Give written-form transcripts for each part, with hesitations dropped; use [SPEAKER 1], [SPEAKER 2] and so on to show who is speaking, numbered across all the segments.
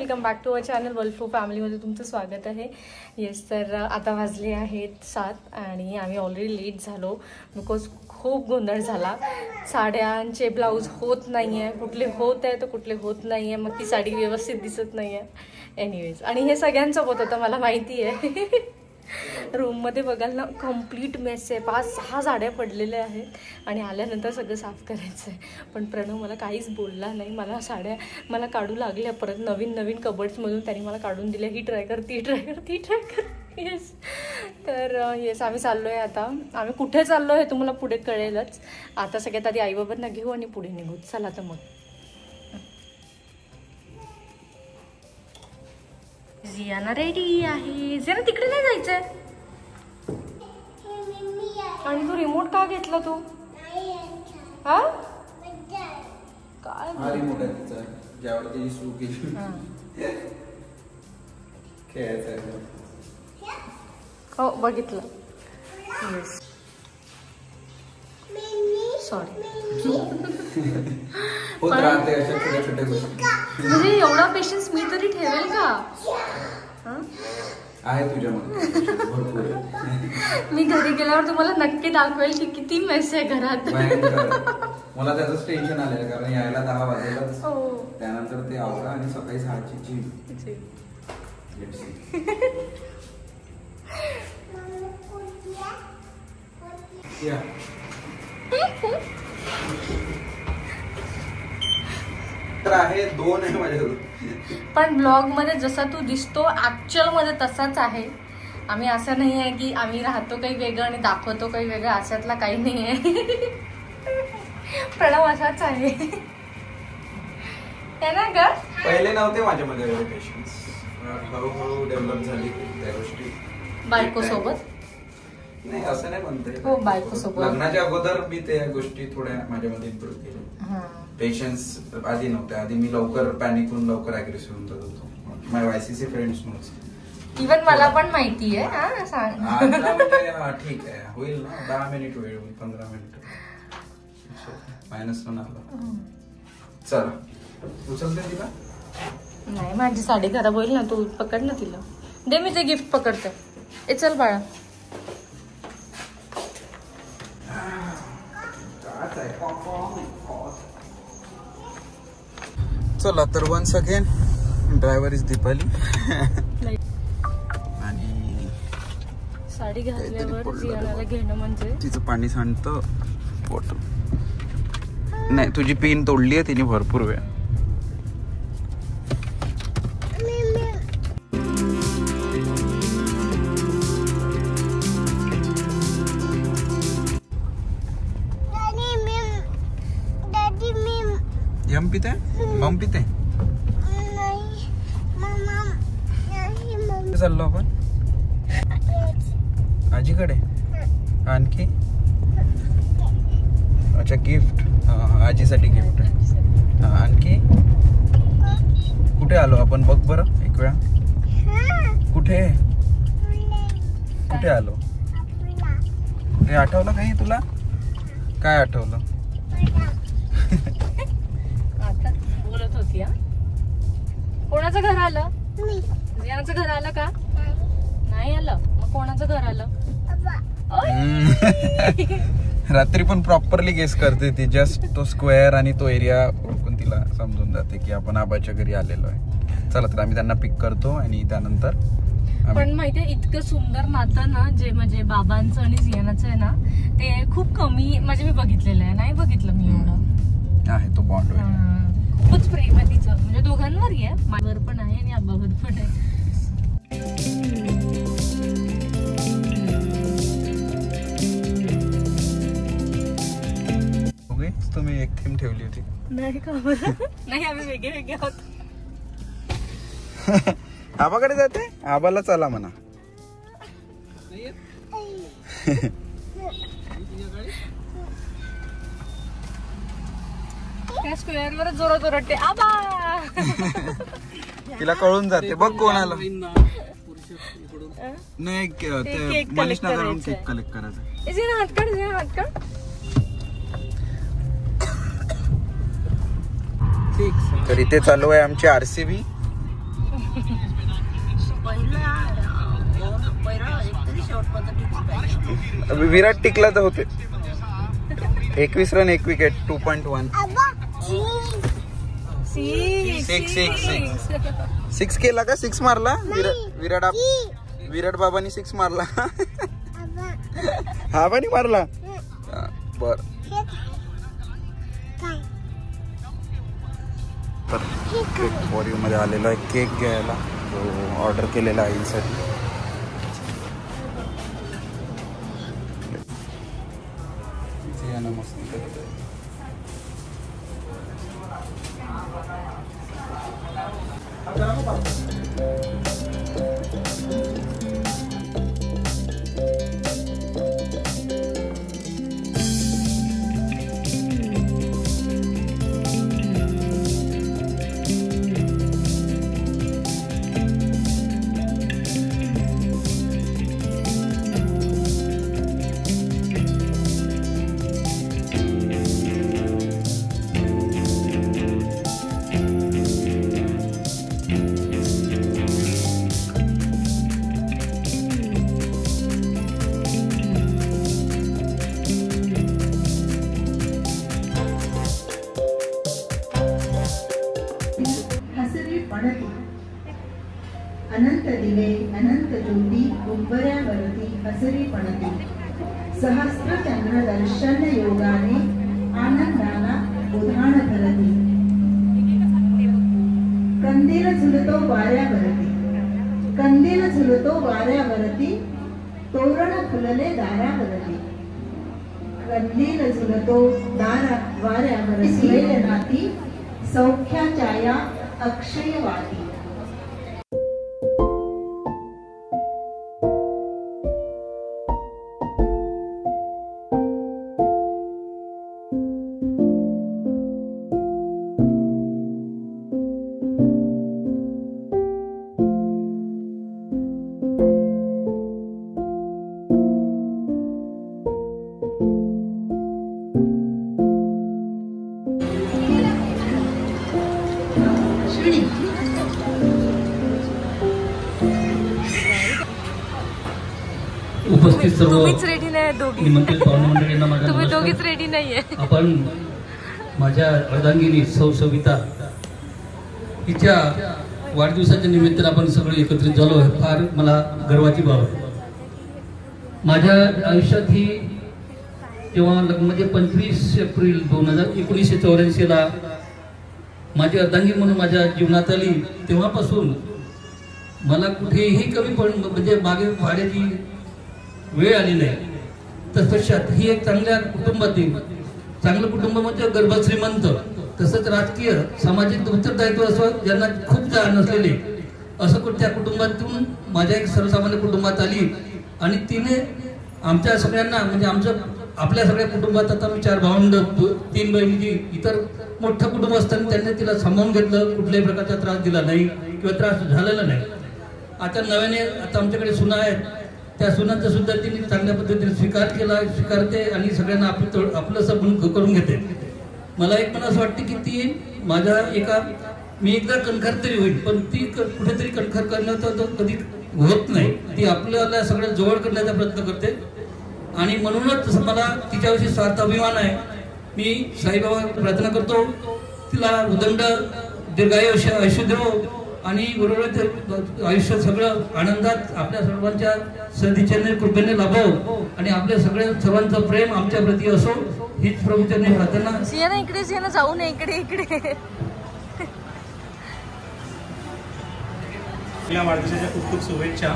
[SPEAKER 1] Welcome back to our channel वल्फो फॅमिलीमध्ये तुमचं स्वागत आहे. येस, तर आता वाजले आहेत 7 आणि आम्ही ऑलरेडी लेट झालो बिकॉज खूप गोंधळ झाला. साड्यांचे ब्लाऊज होत नाही आहे, कुठले होत आहे तर कुठले होत नाही आहे, मग ती साडी व्यवस्थित दिसत नाही आहे. एनिवेज, आणि हे सगळ्यांचं होत होतं मला माहिती आहे. रूममध्ये बघाल ना कम्प्लीट मेस आहे, 5-6 साड्या पडलेल्या आहेत आणि आल्यानंतर सगळं साफ करायचं आहे. पण प्रणव मला काहीच बोलला नाही. मला साड्या मला काढू लागल्या परत नवीन कबर्ड्समधून. त्यांनी मला काढून दिल्या, ही ट्राय कर, ती ट्राय कर, ती ट्राय कर. येस, तर येस आम्ही चाललो आहे. आता आम्ही कुठे चाललो आहे तुम्हाला पुढे कळेलच. आता सगळ्यात आधी आईबाबांना घेऊ आणि पुढे निघू. चला तर मग. जियाना रेडी आहे. जियाना तिकडे नाही जायचंय. आणि तू रिमोट का घेतला तू? हा काय
[SPEAKER 2] रिमोट आहे तिचा, ज्यावरती सुरू केली खेळायचं.
[SPEAKER 1] हो बघितलं. Yes, sorry.
[SPEAKER 2] होत राहते अशा छोट्या छोट्या गोष्टी.
[SPEAKER 1] म्हणजे एवढा पेशन्स मी तरी ठेवेल का?
[SPEAKER 2] आहे तुझ्यामध्ये भरपूर.
[SPEAKER 1] मी घरी गेल्यावर तुम्हाला नक्की दाखवेल की किती मेस आहे घरात.
[SPEAKER 2] मला त्याचंच टेन्शन आलेलं, कारण यायला 10 वाजेलाच. त्यानंतर ते आवरा आणि सकाळी 6ची जिम. तर आहे 2 आहे माझ्याकडे.
[SPEAKER 1] पण ब्लॉग मध्ये जसा तू दिसतो ऍक्च्युअल मध्ये तसाच आहे. आम्ही असं नाही आहे की आम्ही राहतो काही वेगळं आणि दाखवतो काही वेगळं, अशातला काही नाही आहे. प्रणव असाच आहे ना ग?
[SPEAKER 2] पहिले नव्हते माझ्यामध्ये एवढे पेशन्स, हळूहळू डेव्हलप झाली त्या गोष्टी.
[SPEAKER 1] बायको सोबत
[SPEAKER 2] नाही असं नाही म्हणते.
[SPEAKER 1] हो, बायको सोबत
[SPEAKER 2] लग्नाच्या अगोदर मी त्या गोष्टी थोड्या माझ्यामध्ये इम्प्रूव्ह केल्या. पेशन्स आधी नव्हत्या. आधी मी लवकर पॅनिक होऊन लवकर अग्रेसिव्ह होऊन जात होतो. माय वायसीसी फ्रेंड्स नोट्स.
[SPEAKER 1] इवन मला पण माहिती आहे. सांग.
[SPEAKER 2] ठीक आहे, होईल ना. 10 मिनिट वेळ होईल, 15 मिनिट मायनस न आला. चला, उचलते तिला.
[SPEAKER 1] नाही, माझी साडी खराब होईल ना. तू पकड ना तिला. दे, मी ते गिफ्ट पकडते. ए चल बाळा.
[SPEAKER 2] चला तर once again driver is Deepali. आणि
[SPEAKER 1] साडी घातल्यावर जियानाला घेणं म्हणजे
[SPEAKER 2] तिचं पाणी सांडतं बॉटल. नाही, तुझी पिन तोडली आहे तिने भरपूर वेळ. यम पिते मम पिते. चाललो आपण आजीकडे. आणखी अच्छा, गिफ्ट. आजीसाठी गिफ्ट आहे. आणखी कुठे आलो आपण बघ बरं एक वेळा. कुठे कुठे आलो? हे आठवलं काही तुला? काय आठवलं?
[SPEAKER 1] आता बोलत होती. कोणाचं घर आलं? जियानाचं घर आलं का? नाही आलं. मग कोणाचं घर आलं?
[SPEAKER 2] रात्री पण प्रॉपरली गेस करते ती. जस्ट तो स्क्वेअर आणि तो एरिया ओळखून तिला समजून जाते की आपण आबाच्या घरी आलेलो आहे. चला तर आम्ही त्यांना पिक करतो आणि त्यानंतर.
[SPEAKER 1] पण माहितीये, इतकं सुंदर नातं ना जे म्हणजे बाबांचं आणि जियानाचं आहे ना, ते खूप कमी म्हणजे मी बघितलेलं आहे. नाही बघितलं मी एवढं
[SPEAKER 2] आहे तो बॉन्ड.
[SPEAKER 1] खूपच प्रेम आहे तिचं, म्हणजे दोघांवरही आहे. माझ्यावर पण आहे आणि आबावर पण आहे.
[SPEAKER 2] तुम्ही एक थीम ठेवली होती.
[SPEAKER 1] नाही का? नाही, आम्ही वेगळे वेगळे आहोत.
[SPEAKER 2] आबाकडे जाते. आबाला चला म्हणा.
[SPEAKER 1] त्या स्क्वेअरवर जोरात ओरडते आबा.
[SPEAKER 2] तिला कळून जाते. बघ कोण आलं. नाही, मनीष नगरहून केक कलेक्ट करायचं.
[SPEAKER 1] हात काढ, हात काढ.
[SPEAKER 2] तर इथे चालू आहे आमची आरसीबी विराट टिकला तर होते. 21 रन 1 विकेट 2.1. 6 केला का? 6 मारला विराट बाबांनी 6 मारला. हा पण मारला. बर केक वॉरिओ मध्ये आलेला आहे केक घ्यायला जो ऑर्डर केलेला आईसाठी. मस्ती करत आहे.
[SPEAKER 3] अनंत दिवे अनंत ज्योती उंबऱ्यावरती हसरी पणती. सहस्र चंद्र दर्शन योगाने आनंदाला उधाण धरती. कंदील झुलतो वाऱ्यावरती कंदील झुलतो वाऱ्यावरती. तोरण फुलले दारावरती. कंदील झुलतो वाऱ्यावरती. सुरेल नाती सौख्याच्या या अक्षयवाती.
[SPEAKER 4] उपस्थित सर्व
[SPEAKER 1] तुम्हीच रेडी नाही दोघी.
[SPEAKER 4] निमंत्रित पाहुणे मंडळींना माझा
[SPEAKER 1] तुम्ही
[SPEAKER 4] नमस्कार.
[SPEAKER 1] दोघीच रेडी नाहीये.
[SPEAKER 4] आपण माझ्या अर्धांगिनी सविता हिच्या वाढदिवसाच्या निमित्ताने आपण सगळे एकत्रित झालो आहे. फार मला गर्वाची बाब आहे. माझ्या आयुष्यात ही तेव्हा लग्न म्हणजे 25 एप्रिल 1984 माझी अर्धांगी म्हणून माझ्या जीवनात आली. तेव्हापासून मला कुठेही कमी म्हणजे मागे भाड्याची वेळ आली नाही. तसंच ही एक चांगल्या कुटुंबातील चांगलं कुटुंब म्हणजे गर्भश्रीमंत तसंच राजकीय सामाजिक उत्तरदायित्व असं ज्यांना खूप जाण नसलेले असं त्या कुटुंबातून माझ्या एक सर्वसामान्य कुटुंबात आली. आणि तिने आमच्या सगळ्यांना म्हणजे आपल्या सगळ्या कुटुंबात आता मी 4 भावंड 3 बहिणी इतर मोठं कुटुंब असताना त्यांनी तिला सांभाळून घेतलं. कुठल्याही प्रकारचा त्रास दिला नाही किंवा त्रास झालेला नाही. आता नव्याने आता आमच्याकडे सुना आहेत. त्या सुनांचा सुद्धा तिने चांगल्या पद्धतीने स्वीकारते आणि सगळ्यांना आपलंसं करून घेते. मला एक पण असं वाटते की ती माझ्या मी एकदा कणखर तरी होईल पण ती कुठेतरी कणखर करण्याचा कधी होत नाही. ती आपल्याला सगळ्या जवळ करण्याचा प्रयत्न करते आणि म्हणूनच मला तिच्याविषयी स्वार्थ अभिमान आहे. मी साईबाबा प्रार्थना करतो तिला उदंड दीर्घायु आयुष्य देवो आणि बरोबर आयुष्य सगळं आनंदात आपल्या सर्वांच्या सदिच्छेने कृपेने लाभावं आणि आपल्या सर्वांचं प्रेम आमच्या प्रती असो हीच प्रभूचरणी प्रार्थना.
[SPEAKER 1] सियाना इकडे सियाना जाऊ नये इकडे.
[SPEAKER 5] आपल्या वाढदिवसाच्या खूप खूप शुभेच्छा.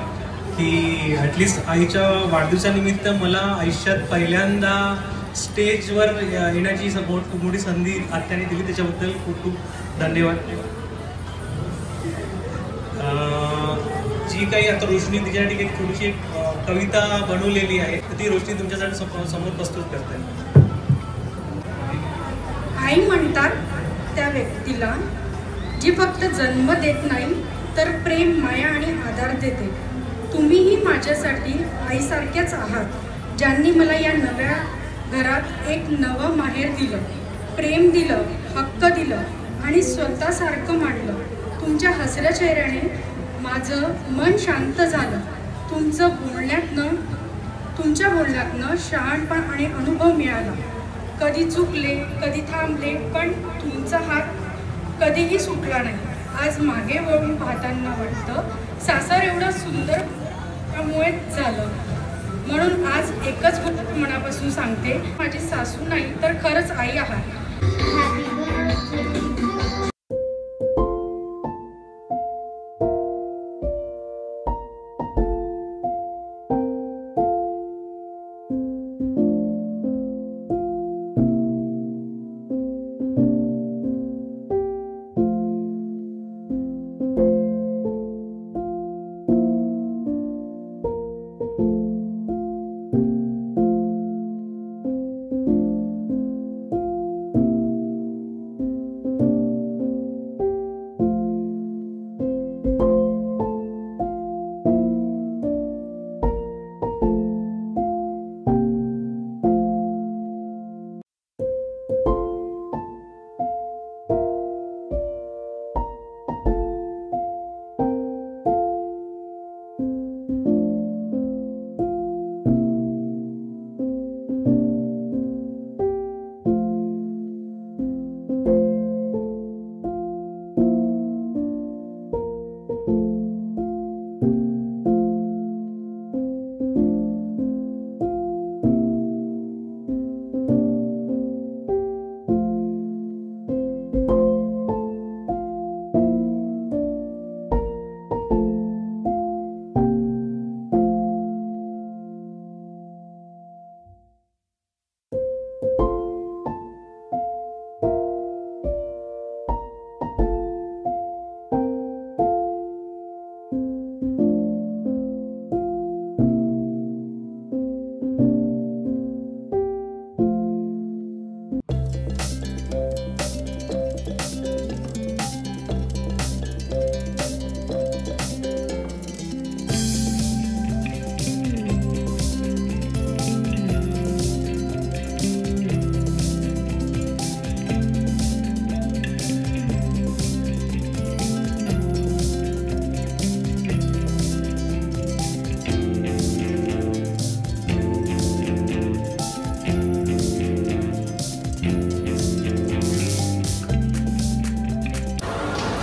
[SPEAKER 5] की ॲटलिस्ट आईच्या वाढदिवसानिमित्त मला आयुष्यात पहिल्यांदा स्टेजवर येण्याची मोठी संधी आत्याने दिली त्याच्याबद्दल खूप खूप धन्यवाद. जी काही आता रोशनी तिच्यासाठी एक थोडीशी कविता बनवलेली आहे ती रोशनी तुमच्यासाठी समोर प्रस्तुत करते.
[SPEAKER 6] आई म्हणतात त्या व्यक्तीला जी फक्त जन्म देत नाही तर प्रेम माया आणि आधार देते. तुम्हीही माझ्यासाठी आईसारख्याच आहात. ज्यांनी मला या नव्या घरात एक नवं माहेर दिलं, प्रेम दिलं, हक्क दिलं आणि स्वतःसारखं मांडलं. तुमच्या हसऱ्या चेहऱ्याने माझं मन शांत झालं. तुमच्या बोलण्यातनं शहाणपण आणि अनुभव मिळाला. कधी चुकले, कधी थांबले, पण तुमचा हात कधीही सुटला नाही. आज मागे वळून पाहताना वाटतं सासर एवढं सुंदर त्यामुळे झालं. म्हणून आज एकच गोष्ट मनापासून सांगते, माझी सासू नाही तर खरंच आई आहात.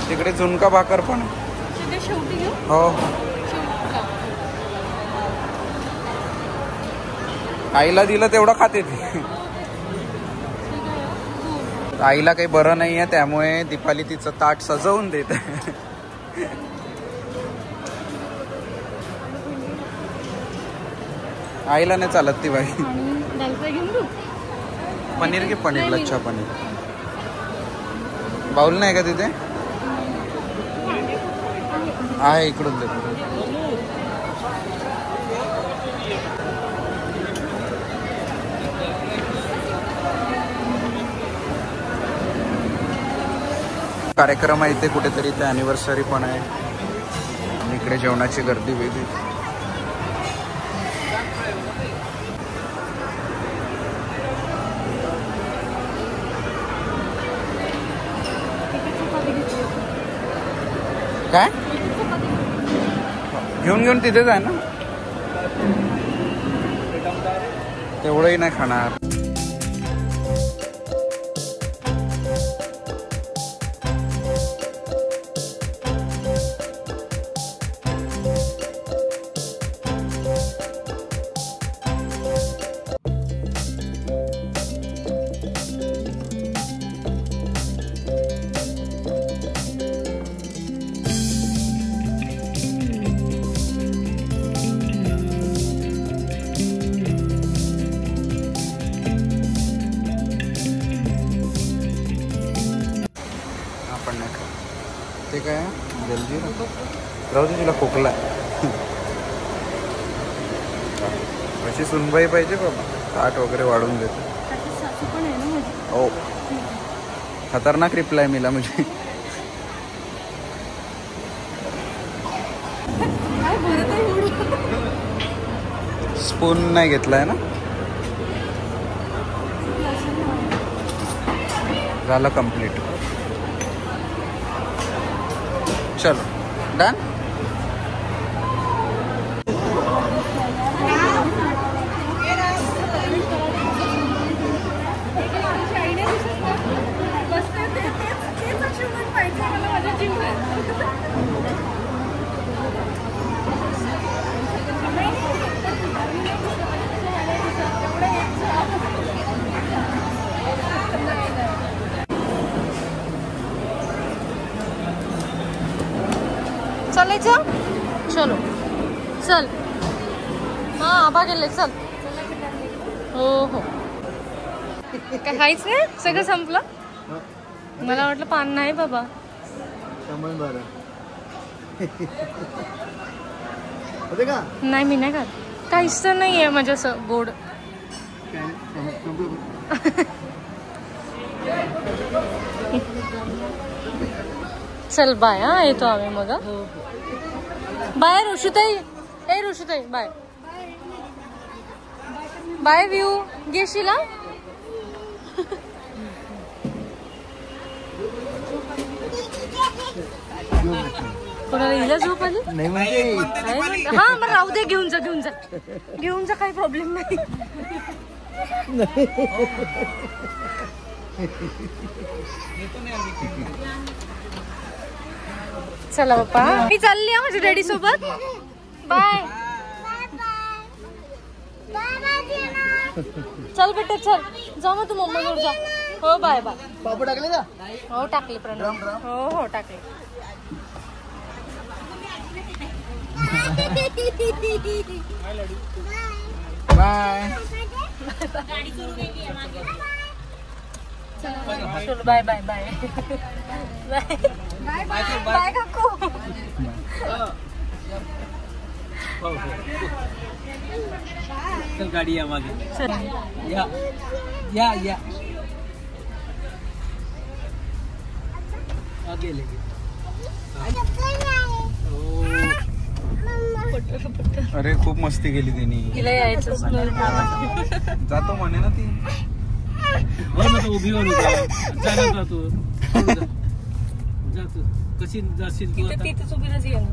[SPEAKER 2] तिकडे झुणका भाकर पण
[SPEAKER 1] शेवटी घेऊ.
[SPEAKER 2] हो. आईला दिलं तेवढं खाते ती. आईला काही बरं नाहीये त्यामुळे दीपाली तिचं ताट सजवून देते. आईला नाही चालत ती बाई. पनीर घे, पनीर लच्छा पनीर. बाउल नाही का तिथे? आहे इकडून दे. कार्यक्रम आहे इथे कुठेतरी, ते अॅनिव्हर्सरी पण आहे. इकडे जेवणाची गर्दी वेगळी. काय घेऊन घेऊन तिथेच आहे ना, तेवढंही नाही खाणार. ते काय जलजी राहू दे, तुला खोकला अशी सुनबाई पाहिजे बाबा, ताट वगैरे वाढून देते. हो, खतरनाक रिप्लाय मिला म्हणजे. स्पून नाही घेतलाय ना, झालं कंप्लीट. चलो डन.
[SPEAKER 1] खायचं? चलो चल. हा आबा गेले चल. हो हो. काय खायचं नाही? सगळं संपलं. मला वाटलं पान नाही बाबा. नाही मी नाही खात. काहीच तर नाही आहे म्हणजे असं गोड. चल बाय. हा येतो आम्ही मग. बाय ऋषुताई. ए ऋषुताई बाय. बाय व्ह्यू घेशील. कोणाला हिला झोप आली? हा बरं राहू दे. घेऊन जा घेऊन जा घेऊन जा. काही प्रॉब्लेम नाही. चला बाप्पा मी चालली आहे माझ्या डॅडी सोबत. बाय. चल बेटा चल. जा मग तू मम्मा जोड जा. हो बाय बाय.
[SPEAKER 7] पापड टाकले का?
[SPEAKER 1] हो टाकले प्रणव. हो हो टाकले.
[SPEAKER 2] बाय.
[SPEAKER 1] चलो bye bye bye bye bye काकू.
[SPEAKER 7] चल गाडी या मागे. या या या आगे लेके.
[SPEAKER 2] अरे खूप मस्ती केली त्यांनी.
[SPEAKER 1] तिला यायचं
[SPEAKER 2] जातो म्हणे ना ती.
[SPEAKER 7] उभी होऊन जातो. जातो कशी जाशील तू आता?
[SPEAKER 1] तिथेच उभी राहायची आहे ना.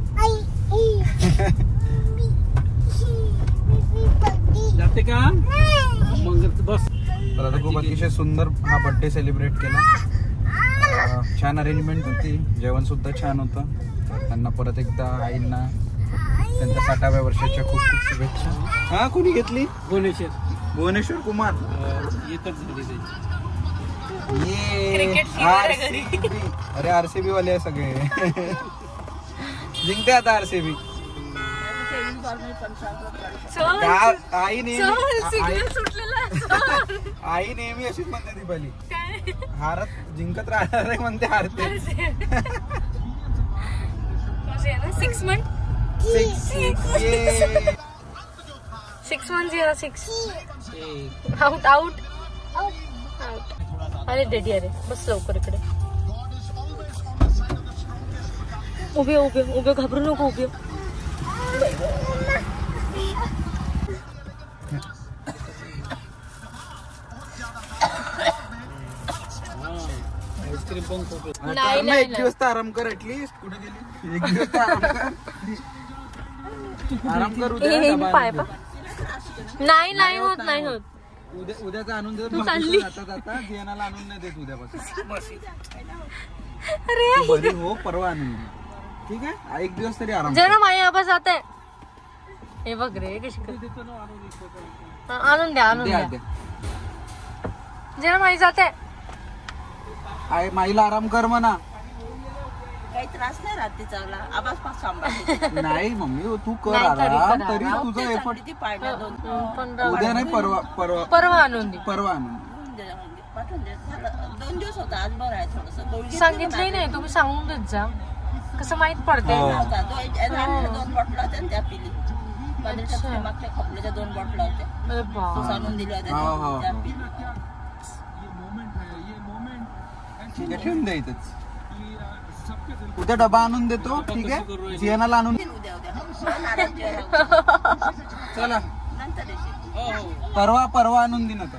[SPEAKER 7] जाते का मग बस.
[SPEAKER 2] तर आता खूप अतिशय सुंदर हा बर्थडे सेलिब्रेट केला. छान अरेंजमेंट होती. जेवण सुद्धा छान होतं. तर त्यांना परत एकदा आईंना त्यांच्या 60व्या वर्षाच्या खूप खूप शुभेच्छा. हा कोणी घेतली? भुवनेश्वर कुमार.
[SPEAKER 7] एकच झाली त्याची.
[SPEAKER 2] अरे आरसीबी वाले आहे सगळे. जिंकते आता आरसीबी. आई नेहमी अशीच म्हणते दीपाली. हारत जिंकत राहणार म्हणते हारते.
[SPEAKER 1] 6-1-0-6 आउट आउट आउट. अरे डॅडी अरे बस लवकर इकडे. उभे उभे उभे घाबरू नको. उभे
[SPEAKER 2] एक दिवस तर आराम कर. ऍटलीस्ट कुठे गेली? एक दिवस आराम कर. उद्या
[SPEAKER 1] नाही होत नाही होत.
[SPEAKER 2] उद्याचा आणून देतो. जाता जियानाला आणून नाही देत उद्यापासून.
[SPEAKER 1] अरे
[SPEAKER 2] बरी हो परवा आणून दे. ठीक आहे. एक दिवस तरी आराम.
[SPEAKER 1] जरा माई आबा जात आहे. हे बघ रे कशी आणून द्या आणून द्या. जरा माई जात आहे.
[SPEAKER 2] माईला आराम कर म्हणा.
[SPEAKER 8] काही त्रास नाही राहत तिचा. आवाज पास सांभाळ.
[SPEAKER 2] नाही मम्मी तू कर आराम. तरी तुझं एफर्ट. उद्या नाही परवा परवा
[SPEAKER 1] परवा आणून दे.
[SPEAKER 2] परवा आणून दे.
[SPEAKER 8] 2 दिवस होता. आज बरं आहे थोडस.
[SPEAKER 1] सांगितलंही नाही तुम्ही. सांगून देत जा. कसं माहित पडते.
[SPEAKER 8] 2 बॉटल होत्या त्या पिली. मागच्या कपड्याच्या 2 बॉटल होत्या. सांगून दिल्या होत्या त्या पिली.
[SPEAKER 2] ठीक आहे ठेवून द्या इथेच. उद्या डबा आणून देतो. ठीक आहे. जियानाला आणून. चला परवा आणून देईन आता.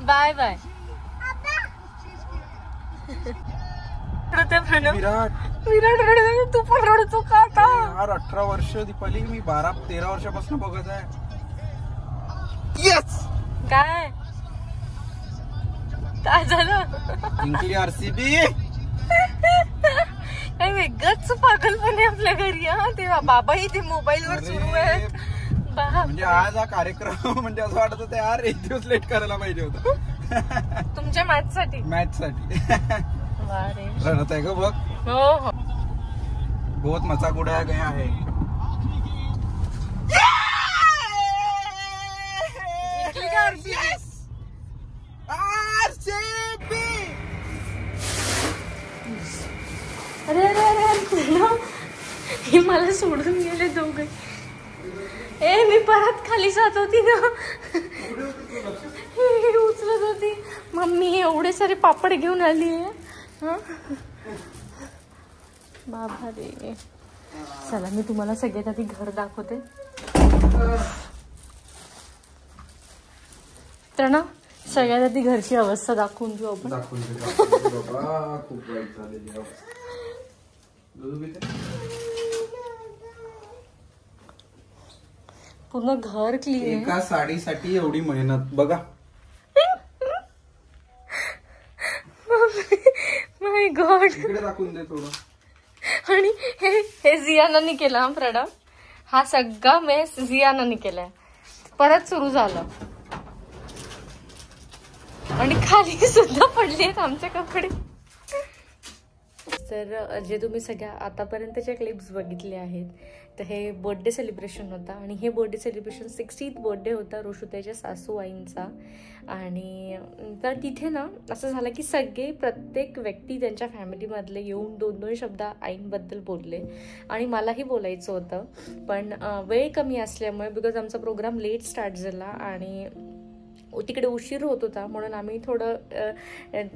[SPEAKER 1] Bye bye. विराट रडतो. तू पण रडतो का आता?
[SPEAKER 2] यार 18 वर्ष दीपाली. मी 12-13 वर्षापासून बघत आहे. येस.
[SPEAKER 1] काय काय झालं?
[SPEAKER 2] जिंकली आरसीबी.
[SPEAKER 1] काय वेगळंच पागलपणे आपल्या घरी. हा ते बाबाही ते मोबाईल वर सुरू आहे.
[SPEAKER 2] म्हणजे आज हा कार्यक्रम म्हणजे असं वाटत होतं यार एक दिवस लेट करायला पाहिजे होतं.
[SPEAKER 1] तुमच्या मॅच साठी.
[SPEAKER 2] रडत आहे का बघ.
[SPEAKER 1] हो हो
[SPEAKER 2] बहुत मजाक उड़ाया गया है।
[SPEAKER 1] अरे अरे अरे हे मला सोडून गेले दोघे। मी परत खाली जात होती ना, उचलत होती। मम्मी एवढे सारे पापड घेऊन आली आहे। बाबा रे, चला मी तुम्हाला सगळ्यात आधी घर दाखवते। तर ना सगळ्यात आधी घरची अवस्था दाखवून देऊ आपण।
[SPEAKER 2] खूप वाईट झालेली अवस्था।
[SPEAKER 1] पूर्ण घर क्लीन आहे।
[SPEAKER 2] एका साडीसाठी एवढी मेहनत बघा।
[SPEAKER 1] माय गॉड,
[SPEAKER 2] इकडे दाखवून दे थोडं।
[SPEAKER 1] आणि हे जियानाने केला प्रणव, हा सगळा मेस जियानाने केलाय। परत सुरू झालं आणि खाली सुद्धा पडलेत आमचे कपडे। तर जे तुम्ही सगळ्या आतापर्यंतच्या क्लिप्स बघितले आहेत, तर हे बर्थडे सेलिब्रेशन होता आणि हे बर्थडे सेलिब्रेशन 60th बर्थडे होता ऋषुताईच्या सासू आईंचा। आणि तर तिथे ना असं झालं की सगळे प्रत्येक व्यक्ती त्यांच्या फॅमिलीमधले येऊन 2-2 शब्द आईंबद्दल बोलले आणि मलाही बोलायचं होतं, पण वेळ कमी असल्यामुळे, बिकॉज आमचा प्रोग्राम लेट स्टार्ट झाला आणि तिकडे उशीर होत होता, म्हणून आम्ही थोडं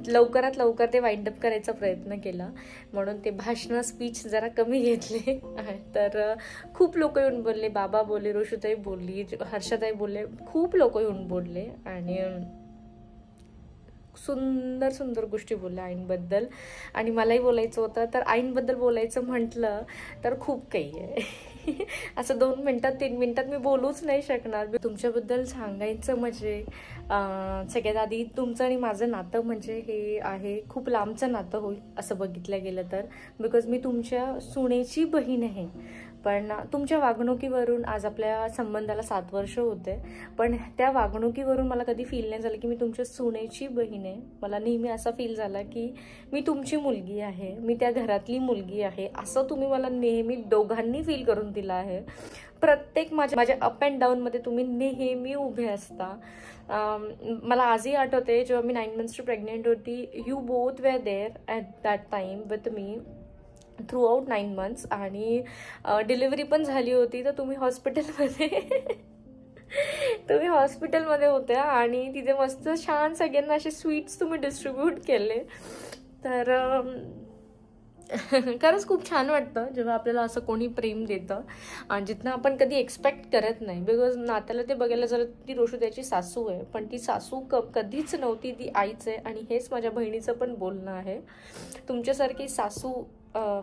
[SPEAKER 1] लवकरात लवकर ते वाइंड अप करायचा प्रयत्न केला, म्हणून ते भाषण स्पीच जरा कमी घेतले। तर खूप लोक येऊन बोलले, बाबा बोलले, ऋषुताई बोलली, हर्षताई बोलले, खूप लोक येऊन बोलले आणि सुंदर सुंदर गोष्टी बोलल्या आईंबद्दल। आणि मलाही बोलायचं होतं, तर आईंबद्दल बोलायचं म्हटलं तर खूप काही आहे। असं 2 मिनिटात 3 मिनिटात मी बोलूच नाही शकणार। तुमच्याबद्दल सांगायचं म्हणजे सगळ्यात आधी तुमचं आणि माझं नातं म्हणजे हे आहे खूप लांबचं नातं होईल असं बघितलं गेलं तर, बिकॉज मी तुमच्या सुनेची बहीण आहे। पण तुमच्या वागणुकीवरून आज आपल्या संबंधाला 7 वर्ष होते, पण त्या वागणुकीवरून मला कधी फील नाही झालं की मी तुमच्या सुनेची बहीण आहे। मला नेहमी असा फील झाला की मी तुमची मुलगी आहे, मी त्या घरातली मुलगी आहे, असं तुम्ही मला नेहमी दोघांनी फील करून दिलं आहे। प्रत्येक माझ्या अप अँड डाऊनमध्ये तुम्ही नेहमी उभे असता। मला आजही आठवते जेव्हा मी 9 मंथ्सची प्रेग्नेंट होती, you both were there at that time with me throughout 9 months. आणि डिलिव्हरी पण झाली होती, तर तुम्ही हॉस्पिटलमध्ये होत्या आणि तिथे मस्त छान सगळ्यांना असे स्वीट्स तुम्ही डिस्ट्रीब्यूट केले। तर खरंच खूप छान वाटतं जेव्हा आपल्याला असं कोणी प्रेम देतं आणि जिथनं आपण कधी एक्सपेक्ट करत नाही। बिकॉज नात्याला ते बघायला जर ती ऋषुताईची सासू आहे, पण ती सासू कधीच नव्हती, ती आईच आहे। आणि हेच माझ्या बहिणीचं पण बोलणं आहे, तुमच्यासारखी सासू,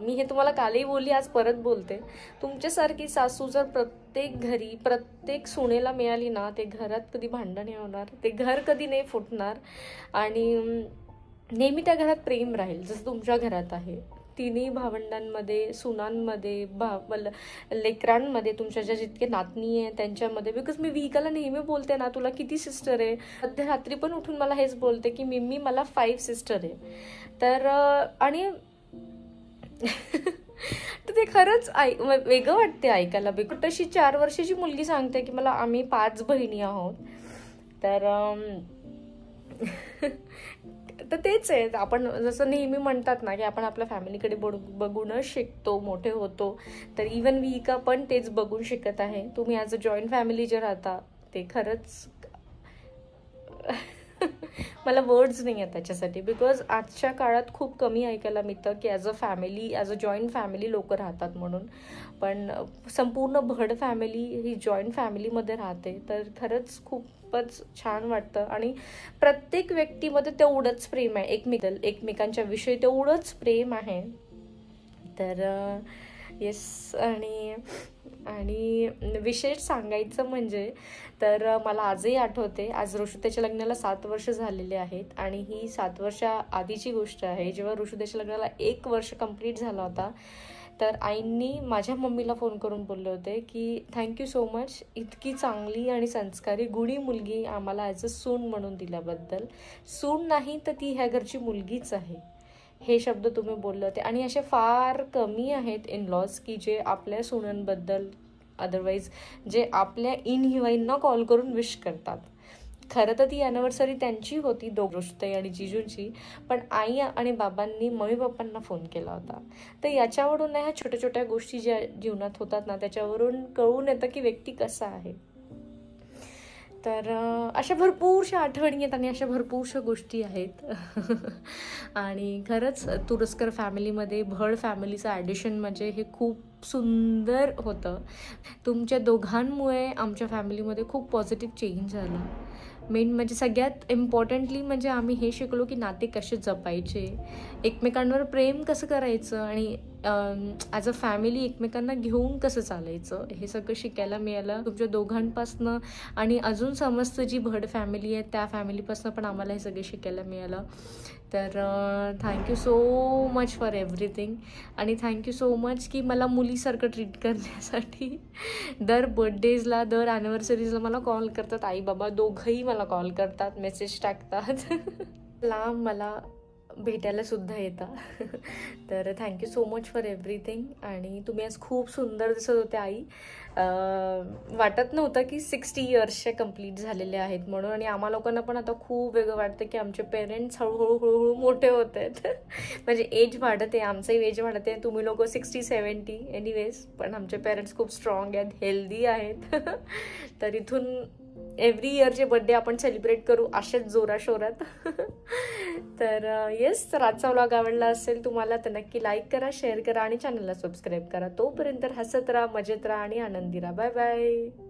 [SPEAKER 1] मी हे तुम्हाला कालही बोलली, आज परत बोलते, तुमच्यासारखी सासू जर प्रत्येक घरी प्रत्येक सुनेला मिळाली ना, ते घरात कधी भांडण नाही होणार, ते घर कधी नाही फुटणार आणि नेहमी त्या घरात प्रेम राहील जसं तुमच्या घरात आहे। तिन्ही भावंडांमध्ये, सुनांमध्ये, लेकरांमध्ये, तुमच्या ज्या जितके नातनी आहे त्यांच्यामध्ये, बिकॉज मी विहिकाला नेहमी बोलते ना, तुला किती सिस्टर आहे, मध्यरात्री पण उठून मला हेच बोलते की मिम्मी मला 5 सिस्टर आहे। तर आणि तर ते खरंच वेगळं वाटते ऐकायला। तशी 4 वर्षाची मुलगी सांगते की मला आम्ही 5 बहिणी आहोत। तर तेच आहे, आपण जसं नेहमी म्हणतात ना की आपण आपल्या फॅमिलीकडे बघूनच शिकतो, मोठे होतो, तर इवन विहिका पण तेच बघून शिकत आहे। तुम्ही ॲज अ जॉईंट फॅमिली जे राहता ते खरंच मला वर्ड्स नाही आहेत त्याच्यासाठी, बिकॉज आजच्या काळात खूप कमी ऐकायला मिळतं की ॲज अ जॉईंट फॅमिली लोक राहतात म्हणून, पण संपूर्ण भड फॅमिली ही जॉईंट फॅमिलीमध्ये राहते, तर खरंच खूपच छान वाटतं। आणि प्रत्येक व्यक्तीमध्ये तेवढंच प्रेम आहे, एकमेकांच्या विषयी तेवढंच प्रेम आहे। तर येस, आणि विशेष सांगायचं म्हणजे तर मला आजही आठवते, आज ऋषुताईच्या लग्नाला 7 वर्ष झालेले आहेत आणि ही 7 वर्षा आधीची गोष्ट आहे, जेव्हा ऋषुताईच्या लग्नाला 1 वर्ष कंप्लीट झाला होता। तर आईंनी माझ्या मम्मीला फोन करून बोलले होते की थँक्यू सो मच, इतकी चांगली आणि संस्कारी गुणी मुलगी आम्हाला ॲज अ सून म्हणून दिल्याबद्दल। सून नाही तर ती ह्या घरची मुलगीच आहे, हे शब्द तुम्ही बोलले होते. आणि असे फार कमी आहेत इन लॉज की जे आपल्या सुनांबद्दल अदरवाईज जे आपल्या इनहिवाईंना कॉल करून विश करतात. खरं तर ती ॲनिव्हर्सरी त्यांची होती, रोषताई आणि जिजूंची, पण आई आणि बाबांनी मम्मी पप्पांना फोन केला होता. तर याच्यावरून ह्या छोट्या छोट्या गोष्टी ज्या जीवनात होतात ना, त्याच्यावरून कळून येतं की व्यक्ती कसा आहे. तर अशा भरपूरशा आठवणी आहेत आणि अशा भरपूरशा गोष्टी आहेत. आणि खरंच तुरस्कर फॅमिलीमध्ये भड फॅमिलीचं ॲडिशन म्हणजे हे खूप सुंदर होतं. तुमच्या दोघांमुळे आमच्या फॅमिलीमध्ये खूप पॉझिटिव्ह चेंज झाला. मेन म्हणजे सगळ्यात इम्पॉर्टंटली म्हणजे आम्ही हे शिकलो की नाते कसे जपायचे, एकमेकांवर प्रेम कसं करायचं आणि ॲज अ फॅमिली एकमेकांना घेऊन कसं चालायचं, हे सगळं शिकायला मिळालं तुमच्या दोघांपासनं. आणि अजून समजतं जी भड फॅमिली आहे त्या फॅमिलीपासनं पण आम्हाला हे सगळे शिकायला मिळालं. तर thank you so much for everything. आणि थँक्यू सो मच की मला मुलीसारखं ट्रीट करण्यासाठी. दर बर्थडेजला दर ॲनिव्हर्सरीजला मला कॉल करतात, आई बाबा दोघंही मला कॉल करतात, मेसेज टाकतात, लांब मला भेटायला सुद्धा येतं. तर thank you so much for everything. आणि तुम्ही आज खूप सुंदर दिसत होते आई. वाटत नव्हतं की 60 इयर्सचे कंप्लीट झालेले आहेत म्हणून. आणि आम्हा लोकांना पण आता खूप वेगळं वाटतं की आमचे पेरेंट्स हळूहळू मोठे होत आहेत. म्हणजे एज वाढत आहे, आमचंही एज वाढत आहे. तुम्ही लोक 60-70 एनिवेज, पण आमचे पेरेंट्स खूप स्ट्रॉंग आहेत, हेल्दी आहेत. तर इथून एव्हरी इयरचे बर्थडे आपण सेलिब्रेट करू अशाच जोराशोरात. तर येस, तर आजचा व्लॉग आवडला असेल तुम्हाला तर नक्की लाईक करा, शेअर करा आणि चॅनलला सबस्क्राईब करा. तोपर्यंत हसत राहा, मजेत राहा आणि आनंदी राहा. Bye bye.